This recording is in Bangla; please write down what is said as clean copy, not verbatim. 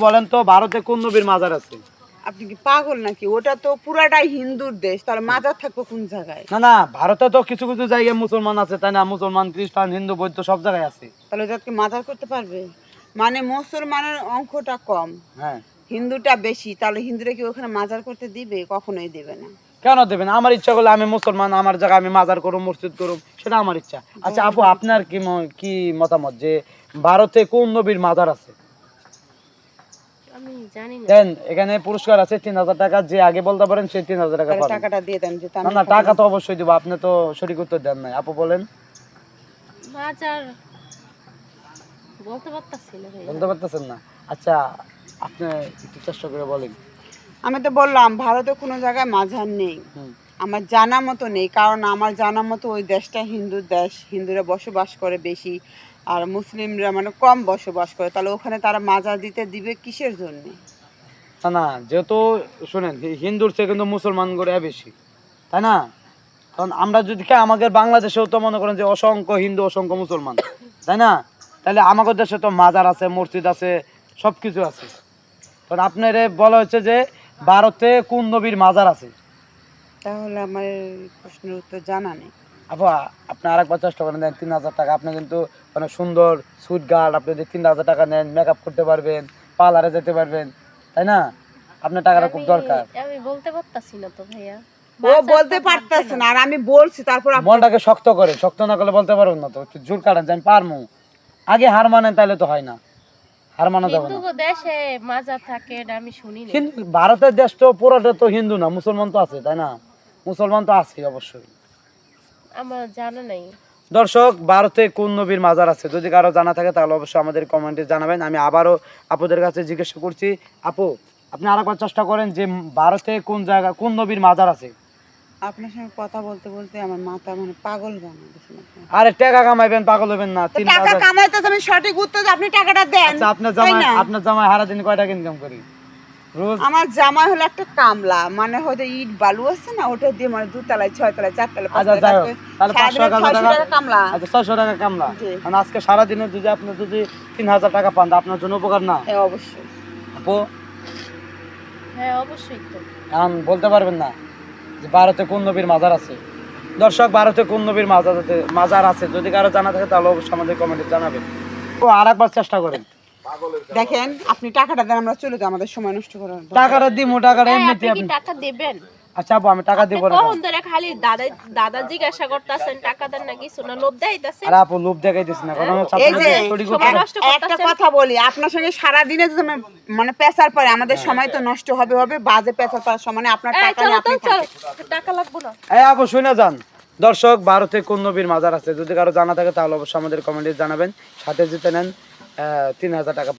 বলেন তো ভারতে কোন নবীর মাজার আছে? আপনি কি পাগল নাকি? ওটা তো পুরাটাই হিন্দুর দেশ, তাহলে মাজার থাকবে কোন জায়গায়? না না, ভারতে তো কিছু কিছু জায়গায় মুসলমান আছে, তাই না? মুসলমান, খ্রিস্টান, হিন্দু, বৌদ্ধ সব জায়গায় আছে। তাহলে যাকে মাজার করতে পারবে? মানে মুসলমানের অঙ্কটা কম, হ্যাঁ, হিন্দুটা বেশি, তাহলে হিন্দুরা কি ওখানে মাজার করতে দিবে? কখনোই দিবে না। কেন দেবেন? আমার ইচ্ছা করলে আমি মুসলমান, আমার জায়গায় আমি মাজার করুম, মসজিদ করুম, সেটা আমার ইচ্ছা। আচ্ছা আপু, আপনার কি মতামত যে ভারতে কোন নবীর মাজার আছে? আমি জানি না। দেন, এখানে পুরস্কার আছে 3000 টাকা, যে আগে বলতে পারেন সে 3000 টাকা তাহলে পাবেন। টাকাটা দিয়ে দেন যে না না, টাকা তো অবশ্যই দিব, আপনি তো সঠিক উত্তর দেন নাই। আপু বলেন। মাজার বলতে পারতাছি না ভাই। বলতে পারতেছেন না? আচ্ছা, আপনি একটু চেষ্টা করে বলেন। আমি তো বললাম ভারতে কোনো জায়গায় মাজার নেই, হুম। আমার জানা মতো নেই, কারণ আমার জানা মতো ওই দেশটা হিন্দুর দেশ, হিন্দুরা বসবাস করে বেশি, আর মুসলিমরা মানে কম বসবাস করে, তাহলে ওখানে তারা মাজার দিতে দিবে কিসের জন্য? না না, যেহেতু শুনেন হিন্দুর চেয়ে কিন্তু মুসলমান করে বেশি, তাই না? কারণ আমরা যদি আমাদের বাংলাদেশেও তো মনে করেন যে অসংখ্য হিন্দু অসংখ্য মুসলমান, তাই না? তাহলে আমাদের দেশে তো মাজার আছে, মসজিদ আছে, সব কিছু আছে। কারণ আপনার বলা হচ্ছে যে ভারতে কোন নবীর মাজার আছে। তাহলে আমার প্রশ্নের উত্তর জানা নেই। আপু, আপনি আরেকবার চেষ্টা করেন, দেন 3000 টাকা। আপনি কিন্তু অনেক সুন্দর সুইট গার্ড, আপনি যদি 3000 টাকা নেন, মেকআপ করতে পারবেন, পার্লারে যেতে পারবেন, তাই না? আপনার টাকাটা খুব দরকার। আমি বলতে পারতাছি না তো ভাইয়া। ও বলতে পারতেছে না, আর আমি বলছি, তারপর মনটাকে শক্ত করে, শক্ত না করলে বলতে পারবেন না তো। একটু জোর কাটেন যে আমি পারমু, আগে হার মানেন, তাইলে তো হয় না। হার মানা যাবে হিন্দু না। দেশে মাজার থাকে এটা আমি শুনি না। কিন্তু ভারতের দেশ তো পুরোটা তো হিন্দু না, মুসলমান তো আছে, তাই না? মুসলমান তো আছে অবশ্যই। আমার জানা নাই। দর্শক, ভারতে কোন নবীর মাজার আছে যদি কারো জানা থাকে তাহলে অবশ্যই আমাদের কমেন্টে জানাবেন। আমি আবারও আপুদের কাছে জিজ্ঞাসা করছি, আপু আপনি আরেকবার চেষ্টা করেন যে ভারতে কোন জায়গা কোন নবীর মাজার আছে। আপনার সঙ্গে কথা বলতে বলতে আমার মাথা মানে পাগল বানিয়ে দিয়েছে। আরে টাকা কামাইবেন, পাগল হবেন না। তো টাকা 3000। কামাইতে আমি সঠিক উত্তর দিই, আপনি টাকাটা দেন। আচ্ছা, আপনার জামাই হারা দিন কয় টাকা ইনকাম করি রোজ? আমার জামাই হলো একটা কামলা, মানে হয়তো ইট বালু আছে না, ওটা দিয়ে মানে 2 তলায় 6 তলায় 4 তলায় 5 আচ্ছা যাই হোক, তাহলে 500 টাকা কামলা। আচ্ছা 600 টাকা কামলা। জি। মানে আজকে সারাদিনে যদি আপনি যদি 3000 টাকা পান, তা আপনার জন্য উপকার না? হ্যাঁ অবশ্যই। আপু, হ্যাঁ অবশ্যই তো। এখন বলতে পারবেন না যে ভারতে কোন নবীর মাজার আছে? দর্শক, ভারতে কোন নবীর মাজার আছে যদি কারো জানা থাকে তাহলে অবশ্যই আমাদের কমেন্টে জানাবেন। তো আরেকবার চেষ্টা করেন। দেখেন আপনি টাকাটা দেন, আমরা চলে যাই, আমাদের সময় নষ্ট করার দরকার নেই। টাকাটা দিমু, টাকাটা হ্যাঁ, এমনিতে আপনি কি আপনি। টাকা দিবেন? আচ্ছা আপু, আমি টাকা দিব না। কখন ধরে খালি দাদা জিজ্ঞাসা করতেছেন টাকা দেন না কিছু না, লোভ দেখাইতেছেন। আরে আপু, লোভ দেখাইতেছি না, কারণ হচ্ছে এই যে আপনাদের সঠিক সময় উত্তর। নষ্ট একটা করতেছেন। কথা বলি, আপনার সঙ্গে সারা দিনে যদি আমি মানে পেছার পরে আমাদের সময় তো নষ্ট হবে, বাজে পেছার পর সমানে আপনার এই টাকা চলো নিয়ে তো, আপনি চলো। থাকেন। টাকা লাগবে না। এই আপু শুনে যান। দর্শক, ভারতে কোন নবীর মাজার আছে যদি কারো জানা থাকে তাহলে অবশ্যই আমাদের কমেন্টে জানাবেন। সাথে জিতে নেন 3000 টাকা।